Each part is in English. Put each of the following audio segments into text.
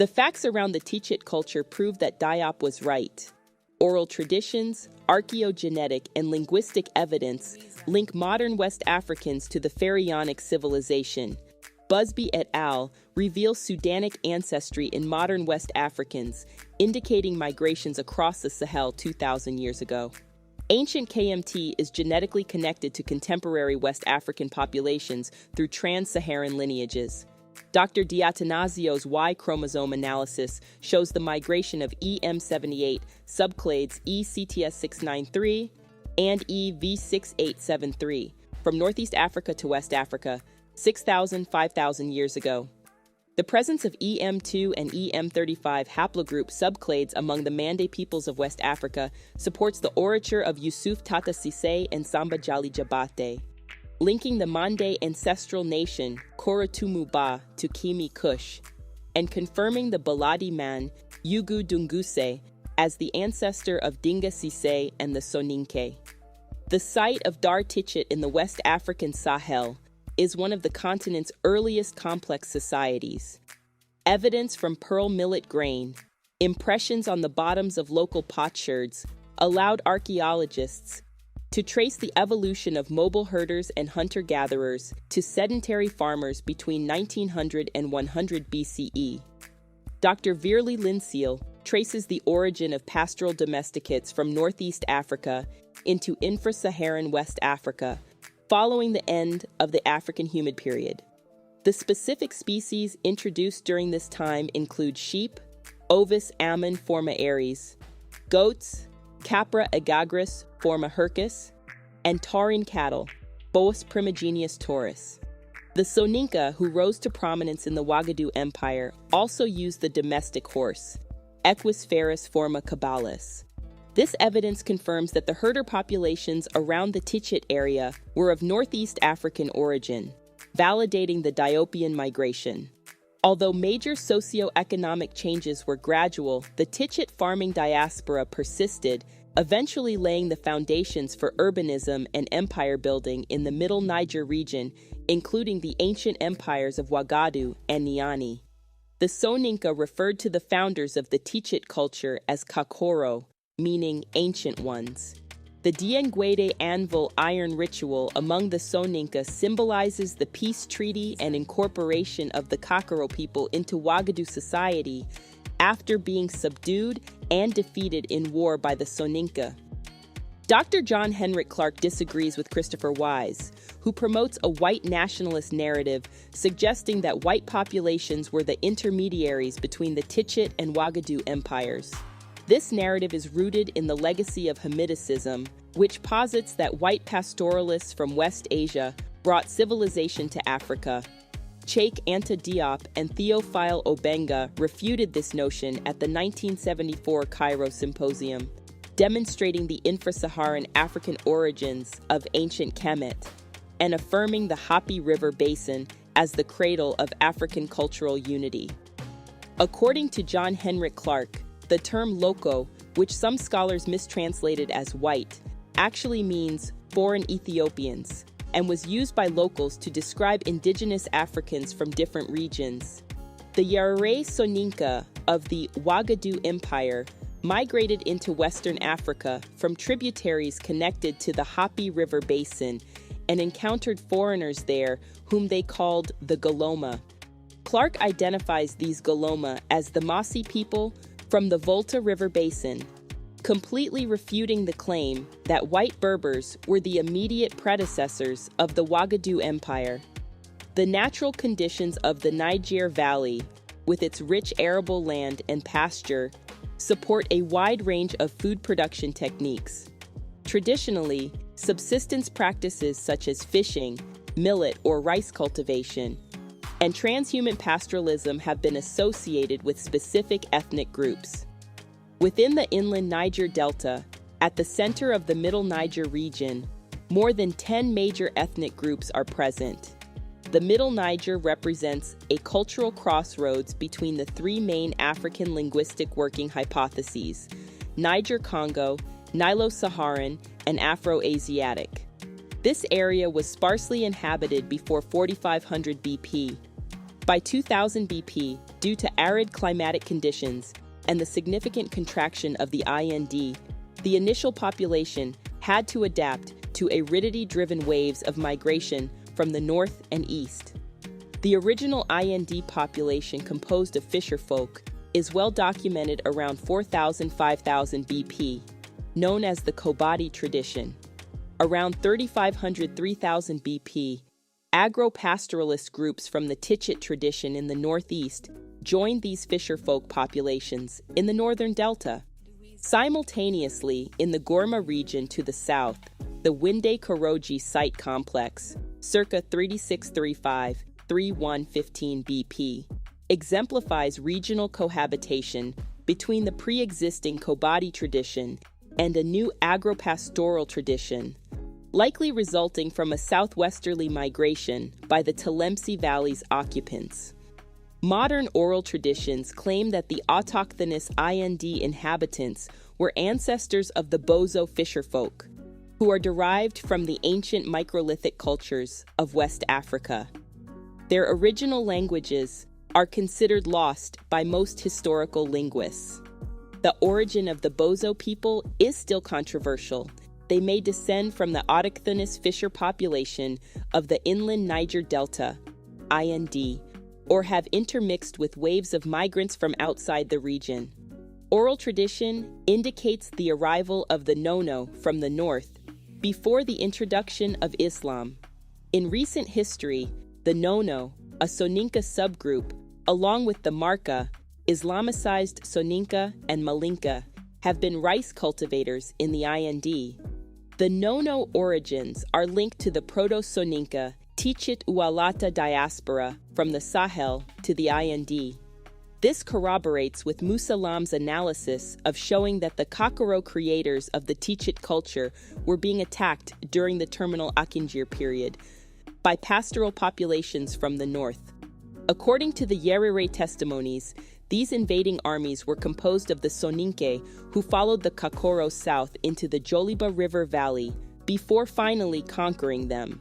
The facts around the Tichitt culture prove that Diop was right. Oral traditions, archaeogenetic, and linguistic evidence link modern West Africans to the Pharaonic civilization. Busby et al. Reveal Sudanic ancestry in modern West Africans, indicating migrations across the Sahel 2,000 years ago. Ancient KMT is genetically connected to contemporary West African populations through trans-Saharan lineages. Dr. Diatanasio's Y chromosome analysis shows the migration of EM78 subclades ECTS693 and EV6873 from Northeast Africa to West Africa 6,000–5,000 years ago. The presence of EM2 and EM35 haplogroup subclades among the Mande peoples of West Africa supports the orature of Yusuf Tata Cissé and Samba Jali Jabate, linking the Mande ancestral nation Koratumu Ba to Kimi Kush, and confirming the Baladi man Yugu Dunguse as the ancestor of Dinga Cissé and the Soninke. The site of Dar Tichitt in the West African Sahel is one of the continent's earliest complex societies. Evidence from pearl millet grain, impressions on the bottoms of local potsherds, allowed archaeologists to trace the evolution of mobile herders and hunter-gatherers to sedentary farmers between 1900 and 100 BCE. Dr. Veerle Linseal traces the origin of pastoral domesticates from Northeast Africa into infra-Saharan West Africa, following the end of the African humid period. The specific species introduced during this time include sheep, Ovis ammon forma aries, goats, Capra agagris forma hircus, and taurine cattle, Boas primigenius taurus. The Soninka, who rose to prominence in the Ouagadougou Empire, also used the domestic horse, Equus ferus forma cabalis. This evidence confirms that the herder populations around the Tichitt area were of Northeast African origin, validating the Diopian migration. Although major socio-economic changes were gradual, the Tichitt farming diaspora persisted, eventually laying the foundations for urbanism and empire building in the Middle Niger region, including the ancient empires of Ouagadougou and Niani. The Soninka referred to the founders of the Tichitt culture as Kakoro, meaning ancient ones. The Diengwede anvil iron ritual among the Soninka symbolizes the peace treaty and incorporation of the Kakoro people into Ouagadougou society after being subdued and defeated in war by the Soninka. Dr. John Henrik Clarke disagrees with Christopher Wise, who promotes a white nationalist narrative suggesting that white populations were the intermediaries between the Tichitt and Ouagadougou empires. This narrative is rooted in the legacy of Hamidicism, which posits that white pastoralists from West Asia brought civilization to Africa. Cheikh Anta Diop and Théophile Obenga refuted this notion at the 1974 Cairo Symposium, demonstrating the infra-Saharan African origins of ancient Kemet and affirming the Hapi River basin as the cradle of African cultural unity. According to John Henrik Clarke, the term loco, which some scholars mistranslated as white, actually means foreign Ethiopians and was used by locals to describe indigenous Africans from different regions. The Yéréré Soninka of the Ouagadougou Empire migrated into Western Africa from tributaries connected to the Hapi River basin and encountered foreigners there whom they called the Galoma. Clarke identifies these Galoma as the Mossi people from the Volta River basin, completely refuting the claim that white Berbers were the immediate predecessors of the Ouagadougou Empire. The natural conditions of the Niger Valley, with its rich arable land and pasture, support a wide range of food production techniques. Traditionally, subsistence practices such as fishing, millet or rice cultivation, and transhuman pastoralism have been associated with specific ethnic groups. Within the inland Niger Delta, at the center of the Middle Niger region, more than 10 major ethnic groups are present. The Middle Niger represents a cultural crossroads between the three main African linguistic working hypotheses: Niger-Congo, Nilo-Saharan, and Afro-Asiatic. This area was sparsely inhabited before 4500 BP. By 2000 BP, due to arid climatic conditions and the significant contraction of the IND, the initial population had to adapt to aridity-driven waves of migration from the north and east. The original IND population, composed of fisher folk, is well documented around 4000–5000 BP, known as the Kobadi tradition. Around 3500–3000 BP, agro-pastoralist groups from the Tichitt tradition in the northeast joined these fisher folk populations in the northern delta. Simultaneously, in the Gorma region to the south, the Winde Koroji site complex, circa 3635–3115 BP, exemplifies regional cohabitation between the pre-existing Kobadi tradition and a new agro-pastoral tradition, likely resulting from a southwesterly migration by the Tlemcen Valley's occupants. Modern oral traditions claim that the autochthonous IND inhabitants were ancestors of the Bozo fisherfolk, who are derived from the ancient microlithic cultures of West Africa. Their original languages are considered lost by most historical linguists. The origin of the Bozo people is still controversial. They may descend from the autochthonous fisher population of the inland Niger Delta, IND, or have intermixed with waves of migrants from outside the region. Oral tradition indicates the arrival of the Nono from the north before the introduction of Islam. In recent history, the Nono, a Soninka subgroup, along with the Marka, Islamicized Soninka and Malinka, have been rice cultivators in the IND. The Nono origins are linked to the Proto-Soninka Tichitt Ualata diaspora from the Sahel to the IND. This corroborates with Musalam's analysis of showing that the Kakaro creators of the Tichitt culture were being attacked during the terminal Akingir period by pastoral populations from the north. According to the Yéréré Testimonies, these invading armies were composed of the Soninke, who followed the Kakoro south into the Joliba River Valley before finally conquering them.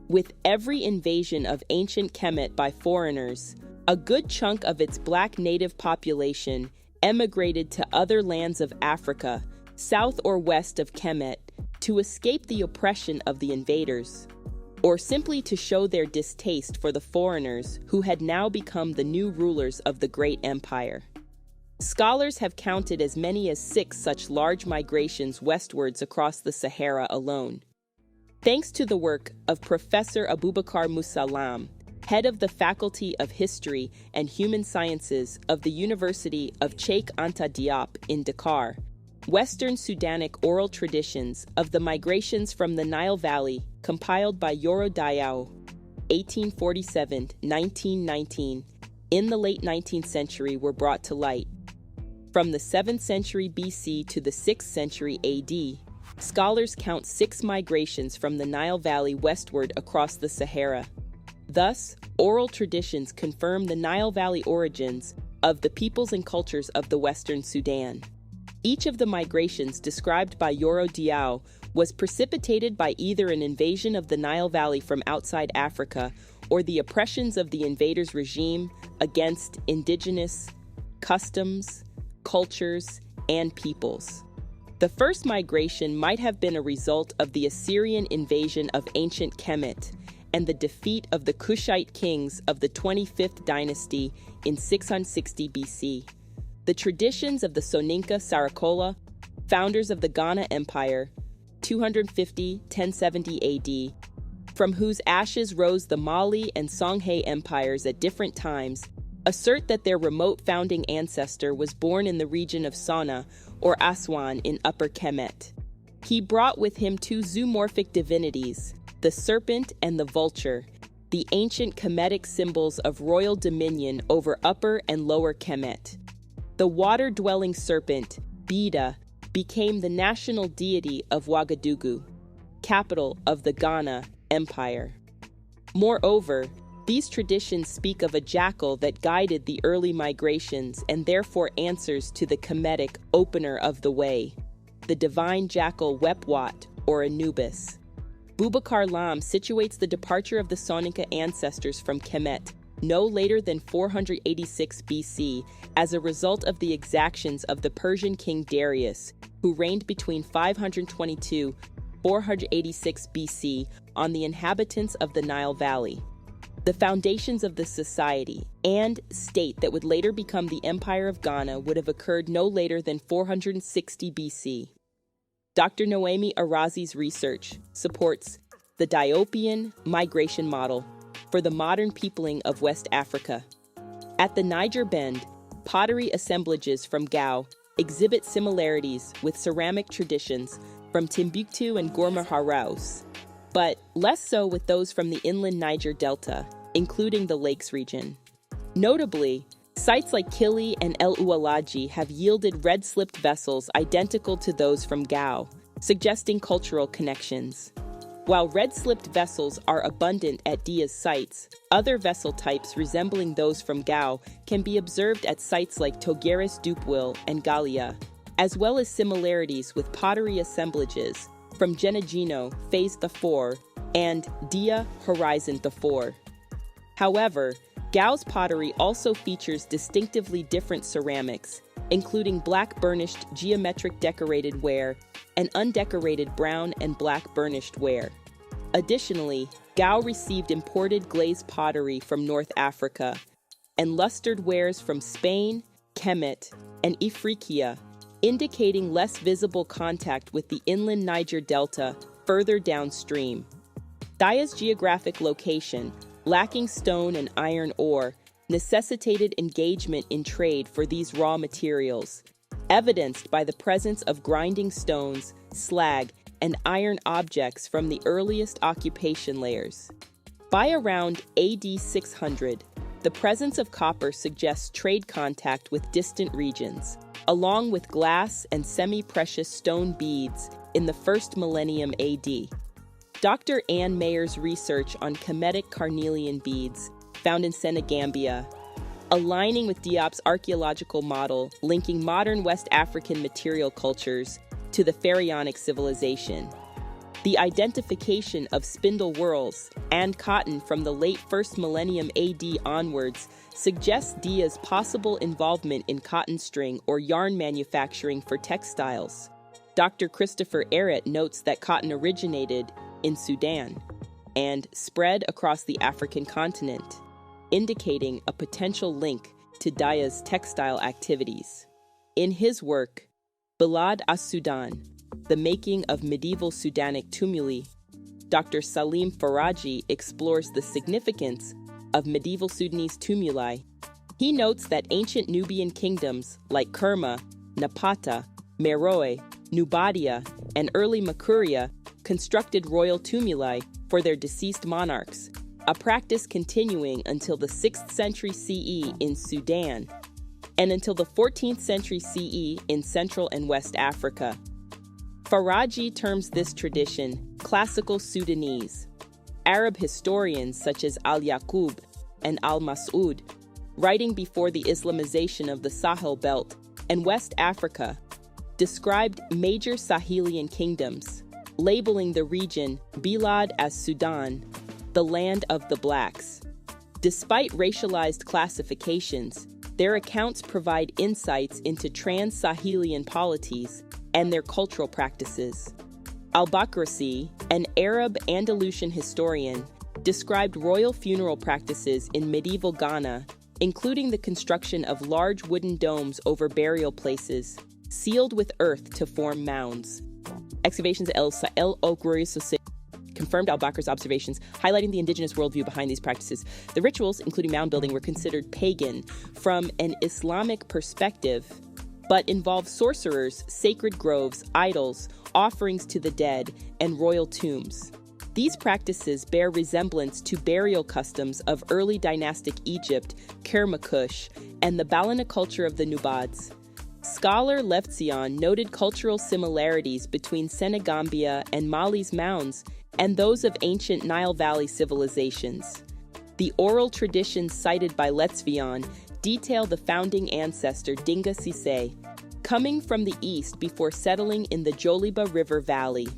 With every invasion of ancient Kemet by foreigners, a good chunk of its black native population emigrated to other lands of Africa, south or west of Kemet, to escape the oppression of the invaders, or simply to show their distaste for the foreigners who had now become the new rulers of the great empire. Scholars have counted as many as 6 such large migrations westwards across the Sahara alone. Thanks to the work of Professor Abubakar Musalam, head of the Faculty of History and Human Sciences of the University of Cheikh Anta Diop in Dakar, Western Sudanic oral traditions of the migrations from the Nile Valley, compiled by Yoro Dyao, 1847–1919, in the late 19th century were brought to light. From the 7th century BC to the 6th century AD, scholars count 6 migrations from the Nile Valley westward across the Sahara. Thus, oral traditions confirm the Nile Valley origins of the peoples and cultures of the Western Sudan. Each of the migrations described by Yoro Dyao was precipitated by either an invasion of the Nile Valley from outside Africa or the oppressions of the invaders' regime against indigenous customs, cultures, and peoples. The first migration might have been a result of the Assyrian invasion of ancient Kemet and the defeat of the Kushite kings of the 25th dynasty in 660 BC. The traditions of the Soninka Sarakola, founders of the Ghana Empire, 250–1070 AD, from whose ashes rose the Mali and Songhai empires at different times, assert that their remote founding ancestor was born in the region of Sana or Aswan in Upper Kemet. He brought with him 2 zoomorphic divinities, the serpent and the vulture, the ancient Kemetic symbols of royal dominion over Upper and Lower Kemet. The water-dwelling serpent, Bida, became the national deity of Ouagadougou, capital of the Ghana Empire. Moreover, these traditions speak of a jackal that guided the early migrations and therefore answers to the Kemetic opener of the way, the divine jackal Wepwat or Anubis. Boubacar Lam situates the departure of the Soninka ancestors from Kemet no later than 486 BC as a result of the exactions of the Persian king Darius, who reigned between 522–486 BC on the inhabitants of the Nile Valley. The foundations of the society and state that would later become the Empire of Ghana would have occurred no later than 460 BC. Dr. Noemi Arazi's research supports the Diopian migration model for the modern peopling of West Africa. At the Niger Bend, pottery assemblages from Gao exhibit similarities with ceramic traditions from Timbuktu and Gourma Haraus, but less so with those from the inland Niger Delta, including the Lakes region. Notably, sites like Kili and El Ualaji have yielded red-slipped vessels identical to those from Gao, suggesting cultural connections. While red-slipped vessels are abundant at Dia's sites, other vessel types resembling those from Gao can be observed at sites like Togeres Dupwil and Galia, as well as similarities with pottery assemblages from Genegino, Phase IV, and Dia Horizon IV. However, Gao's pottery also features distinctively different ceramics, including black burnished geometric decorated ware and undecorated brown and black burnished ware. Additionally, Gao received imported glazed pottery from North Africa and lustered wares from Spain, Kemet, and Ifriqiya, indicating less visible contact with the inland Niger Delta further downstream. Dia's geographic location, lacking stone and iron ore, necessitated engagement in trade for these raw materials, evidenced by the presence of grinding stones, slag, and iron objects from the earliest occupation layers. By around AD 600, the presence of copper suggests trade contact with distant regions, along with glass and semi-precious stone beads in the first millennium AD. Dr. Ann Mayer's research on Kemetic carnelian beads, found in Senegambia, aligning with Diop's archaeological model linking modern West African material cultures to the Pharaonic civilization. The identification of spindle whorls and cotton from the late 1st millennium AD onwards suggests Dia's possible involvement in cotton string or yarn manufacturing for textiles. Dr. Christopher Ehret notes that cotton originated in Sudan and spread across the African continent, indicating a potential link to Dia's textile activities. In his work, Bilad as-Sudan, The Making of Medieval Sudanic Tumuli, Dr. Salim Faraji explores the significance of medieval Sudanese tumuli. He notes that ancient Nubian kingdoms like Kerma, Napata, Meroe, Nubadia, and early Makuria constructed royal tumuli for their deceased monarchs, a practice continuing until the 6th century CE in Sudan and until the 14th century CE in Central and West Africa. Faraji terms this tradition classical Sudanese. Arab historians such as Al-Yaqub and Al-Mas'ud, writing before the Islamization of the Sahel Belt and West Africa, described major Sahelian kingdoms, labeling the region Bilad as Sudan, the land of the blacks. Despite racialized classifications, their accounts provide insights into trans-Sahelian polities and their cultural practices. Al-Bakrasi, an Arab Andalusian historian, described royal funeral practices in medieval Ghana, including the construction of large wooden domes over burial places, sealed with earth to form mounds. Excavations at El Sahel confirmed al-Bakr's observations, highlighting the indigenous worldview behind these practices. The rituals, including mound building, were considered pagan from an Islamic perspective, but involved sorcerers, sacred groves, idols, offerings to the dead, and royal tombs. These practices bear resemblance to burial customs of early dynastic Egypt, Kermakush, and the Balana culture of the Nubads. Scholar Lefzion noted cultural similarities between Senegambia and Mali's mounds and those of ancient Nile Valley civilizations. The oral traditions cited by Lefzion detail the founding ancestor Dinga Cissé, coming from the east before settling in the Joliba River Valley.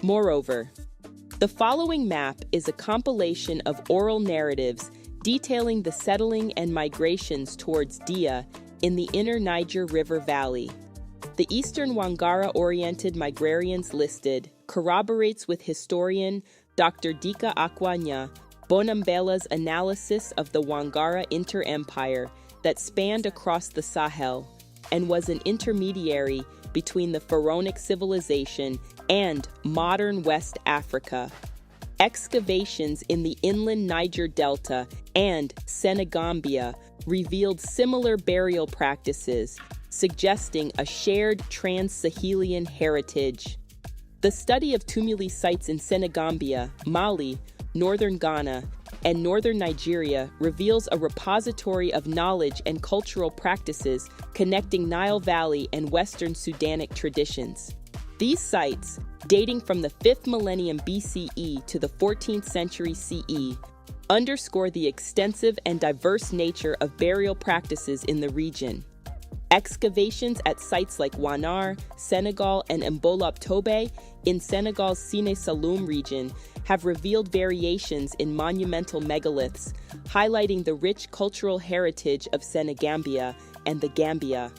Moreover, the following map is a compilation of oral narratives detailing the settling and migrations towards Dyao in the inner Niger River Valley. The Eastern Wangara-oriented migrarians listed corroborates with historian Dr. Dika Akwanya Bonambela's analysis of the Wangara inter-empire that spanned across the Sahel and was an intermediary between the pharaonic civilization and modern West Africa. Excavations in the inland Niger Delta and Senegambia revealed similar burial practices, suggesting a shared trans-Sahelian heritage. The study of Tumuli sites in Senegambia, Mali, northern Ghana, and northern Nigeria reveals a repository of knowledge and cultural practices connecting Nile Valley and Western Sudanic traditions. These sites, dating from the 5th millennium BCE to the 14th century CE, underscore the extensive and diverse nature of burial practices in the region. Excavations at sites like Wanar, Senegal, and Mbolop Tobe in Senegal's Sine Saloum region have revealed variations in monumental megaliths, highlighting the rich cultural heritage of Senegambia and the Gambia.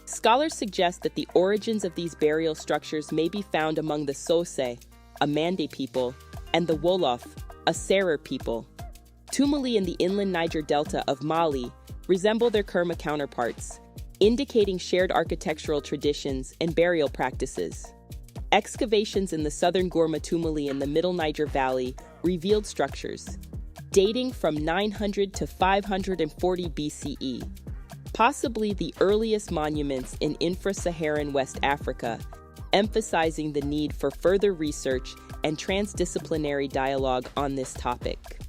Scholars suggest that the origins of these burial structures may be found among the Sose, a Mande people, and the Wolof, a Serer people. Tumuli in the inland Niger Delta of Mali resemble their Kerma counterparts, indicating shared architectural traditions and burial practices. Excavations in the southern Gourma Tumuli in the Middle Niger Valley revealed structures dating from 900 to 540 BCE, possibly the earliest monuments in infra-Saharan West Africa, emphasizing the need for further research and transdisciplinary dialogue on this topic.